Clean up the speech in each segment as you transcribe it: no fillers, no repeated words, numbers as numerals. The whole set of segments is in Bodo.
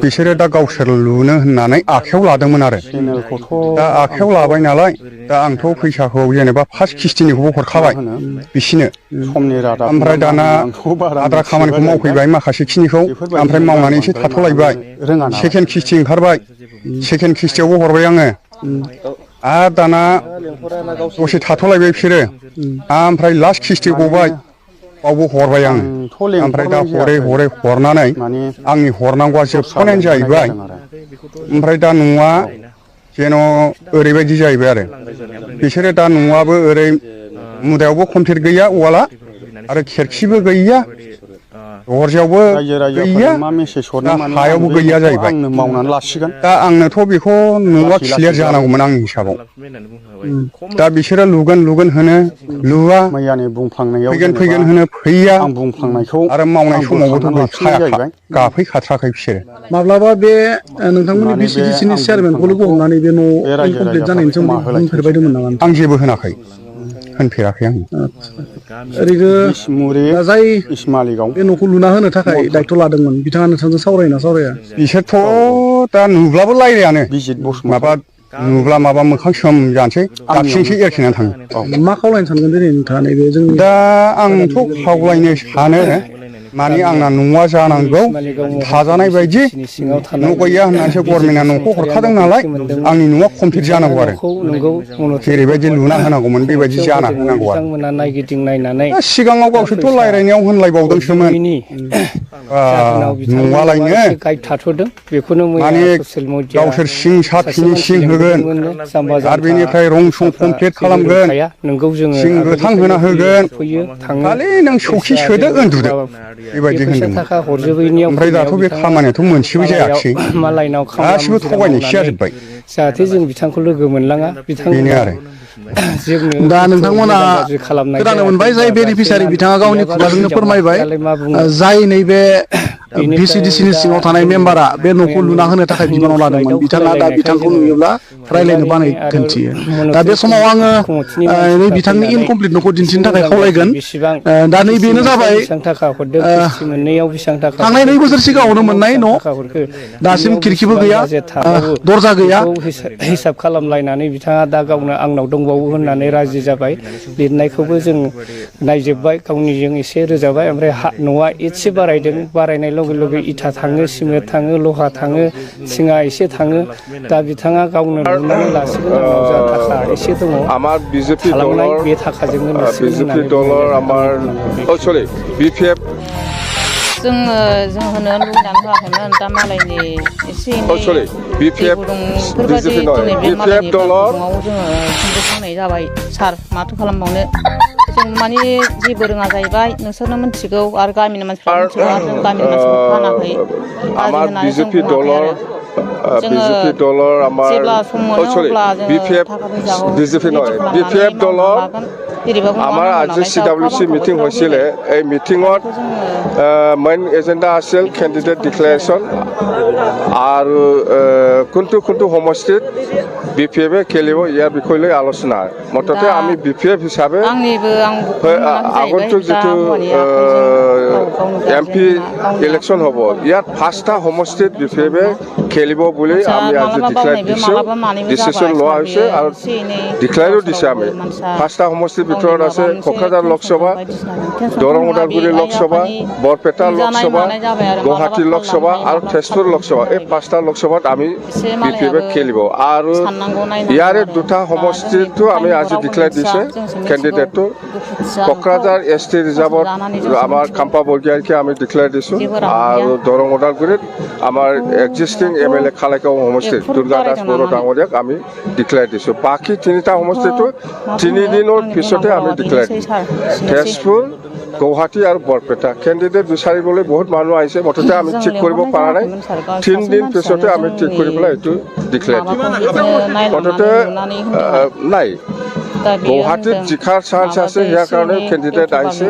बिसोरो दा गावसोर लुनो होननानै आखायाव लादोंमोन आरो दा आखायाव लाबाय नालाय दा आंथ' फैसाखौ जेनेबा फार्स्ट किस्तिनिखौबो हरखाबाय बिसिनो ओमफ्राय दाना आद्रा खामानिखौ मावफैबाय माखासे खिनिखौ ओमफ्राय मावनानै एसे थाथ'लायबाय सेकेन्ड किस्ति ओंखारबाय सेकेन्ड किस्तियावबो हरबाय आङो आरो दाना दसे थाथ'लायबाय बिसोरो ओमफ्राय लास्ट किस्ति गबाय बावबो हरबाय आङो ओमफ्राय दा हरै हरनानै आंनि हरनांगौआ जोबथ'नायानो जाहैबाय ओमफ्राय दा न'आ जेन' ओरैबायदि जाहैबाय आरो बिसोरो दा न'आबो ओरै मुदायावबो कमप्लिट गैया वाला आरो खेरखिबो गैया दरजायावबो गैया दा हायावबो गैया जाहैबाय दा आंनोथ' बेखौ न'आ क्लियार जानांगौमोन आंनि हिसाबाव दा बिसोरो लुगोन होनो लुवा फैगोन होनो फैया आरो मावनाय समावबोथ' गैखायाखा गाफैखाथ्राखै बिसोरो माब्लाबा बे नोंथांमोननि बिसिडिसिनि चेयारमेनखौ लोगो हमनानै बे न' इनकमप्लिट जानायनि सोमोन्दै बुंफेरबायदोंमोन नामा आं जेबो होनाखै होनफेराखै आं ओरैनो दा जाय बे न'खौ लुना होनो थाखाय दायथ' लादोंमोन बिथाङा नोंथांजों सावरायना सावराया बिसोरथ' दा नुब्लाबो रायलायानो माबा नुब्ला माबा मोखां सोम जानोसै दाबसिनसै एरखेनानै थाङो मा खावलायनो सानगोन दिनै नोंथाङा नैबे जों दा आंथ' खावलायनो सानो माने आंना न'आ जानांगौ थाजानाय बायदि न' गैया होननानैसो गभर्नमेन्टआ न'खौ हरखादों नालाय आंनि न'आ कमप्लिट जानांगौ आरो जेरैबायदि लुना होनांगौमोन बेबायदि जाना होनांगौ आरो दा सिगाङाव गावसोरथ' रायलायनायाव होनलायबावदोंसोमोन न'आलायनो माने गावसोर सिं सा फिनिसिं होगोन आरो बेनिफ्राय रं सं कमप्लिट खालामगोन सिं गोथां होना होगोन खालि नों सौखि सोदो उन्दुदो बेबायदि होनदोंमोन ओमफ्राय दाथ' बे खामानियाथ' मोनसेबो जायाखै गासिबो थगायनायसो जाजोब्बाय जाहाथे जों बिथांखौ लोगो मोनलाङा बेनो आरो दा नोंथांमोना खोनानो मोनबाय जाय बेनिफिसारि बिथाङा गावनि खुगाजोंनो फोरमायबाय जाय नैबे भिसिडिसिनि सिङाव थानाय मेम्बारा बे न'खौ लुना होनो थाखाय बिबानाव लादोंमोन बिथाङा दा बिथांखौ नुयोब्ला रायलायनो बानाय खिन्थियो दा बे समाव आङो नै बिथांनि इनकमप्लिट न'खौ दिन्थिनो थाखाय खावलायगोन दा नैबेनो जाबाय थांनाय 2 बोसोर सिगाङावनो मोननाय न' दासिम खिरखिबो गैया दरजा गैया हिसाब खालामलायनानै बिथाङा दा गावनो आंनाव दंबावो होननानै राजि जाबाय लिरनायखौबो जों नायजोबबाय गावनिजों एसे रोजाबाय ओमफ्राय न'आ एसे बारायदों बारायनाय लगे लगे इथा थाङो सिमेन्ट थाङो लहा थाङो थिङा एसे थाङो दा बिथाङा गावनो लुनानै लासिगोन जा थाखा एसे दङ আমার বিজেপি खालामनाय बे थाखाजोंनो বিজেপি দলৰ আমাৰ সৰি বিপিএফ जों होनो लुनानै होआखैमोन दा मालायनि एसे एनै बिपिएफ बेफोरबायदि दिनै बे मालायनि न'आव जोङो खुंबोखांनाय जाबाय सार माथो खालामबावनो जों माने जेबो रोङा जाहैबाय नोंसोरनो मिथिगौ आरो गामिनि मानसिफ्रा मिथिगौ आरो जों गामिनि मानसिफोर फानाखै আমাৰ বিজেপি দলৰ বিজেপি দলৰ আমাৰ বিজেপি নহয় বিপিএফ দলৰ আমাৰ আজি CWC মিটিং হৈছিলে এই মিটিঙত মেইন এজেণ্ডা আছিল কেণ্ডিডেট ডিক্লেৰেশ্যন আৰু কোনটো সমষ্টিত বিপিএফে খেলিব ইয়াৰ বিষয় লৈ আলোচনা মুঠতে আমি বিপিএফ হিচাপে আগন্তুক যিটো MP ইলেকশ্যন হ'ব ইয়াত 5টা সমষ্টিত বিপিএফে খেলিব বুলি আমি আজি ডিক্লেয়াৰ দিছোঁ ডিচিশ্যন লোৱা হৈছে আৰু ডিক্লেয়াৰো দিছে আমি 5টা সমষ্টিৰ ভিতৰত আছে কোকৰাঝাৰ লোকসভা দৰং ওদালগুৰি লোকসভা বৰপেটা লোকসভা গুৱাহাটী লোকসভা আৰু তেজপুৰ লোকসভা এই 5টা লোকসভাত আমি বিপিএফে খেলিব আৰু ইয়াৰে 2টা সমষ্টিটো আমি আজি ডিক্লেয়াৰ দিছে কেণ্ডিডেটটো কোকৰাঝাৰ ST ৰিজাৰ্ভত আমাৰ কাম্পা বৰগীয়াৰীকে আমি ডিক্লেয়াৰ দিছোঁ আৰু দৰং ওদালগুৰিত আমাৰ এক্সিষ্টিং MLA খালেকাও সমষ্টিত দুৰ্গা দাস বড়ো ডাঙৰীয়াক আমি ডিক্লেয়াৰ দিছোঁ বাকী 3টা সমষ্টিটো 3 দিনৰ পিছতে আমি ডিক্লেয়াৰ দিম তেজপুৰ গুৱাহাটী আৰু বৰপেটা কেণ্ডিডেট বিচাৰিবলৈ বহুত মানুহ আহিছে মুঠতে আমি ঠিক কৰিব পৰা নাই 3 দিন পিছতে আমি ঠিক কৰি পেলাই এইটো ডিক্লেয়াৰ দিম মুঠতে নাই গুৱাহাটীত জিকাৰ চান্স আছে ইয়াৰ কাৰণে কেণ্ডিডেট আহিছে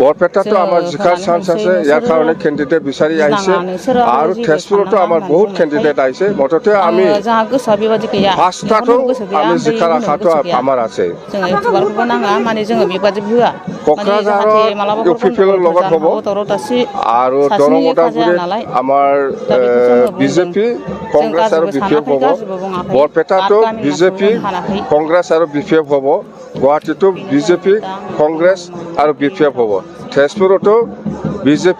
বৰপেটাতো আমাৰ জিকাৰ চান্স আছে ইয়াৰ কাৰণে কেণ্ডিডেট বিচাৰি আহিছে আৰু তেজপুৰতো আমাৰ বহুত কেণ্ডিডেট আহিছে মুঠতে আমি ফাৰ্ষ্টটাতো আমি জিকাৰ আশাটো আমাৰ আছে কোকৰাঝাৰৰ ইউপিপিএলৰ লগত হ'ব আৰু দৰং ওদালগুৰিত আমাৰ বিজেপি কংগ্ৰেছ আৰু বিপিএফ হ'ব বৰপেটাতো বিজেপি কংগ্ৰেছ আৰু বিপিএফ হ'ব গুৱাহাটীতো বিজেপি কংগ্ৰেছ আৰু বিপিএফ হ'ব তেজপুৰতো বিজেপি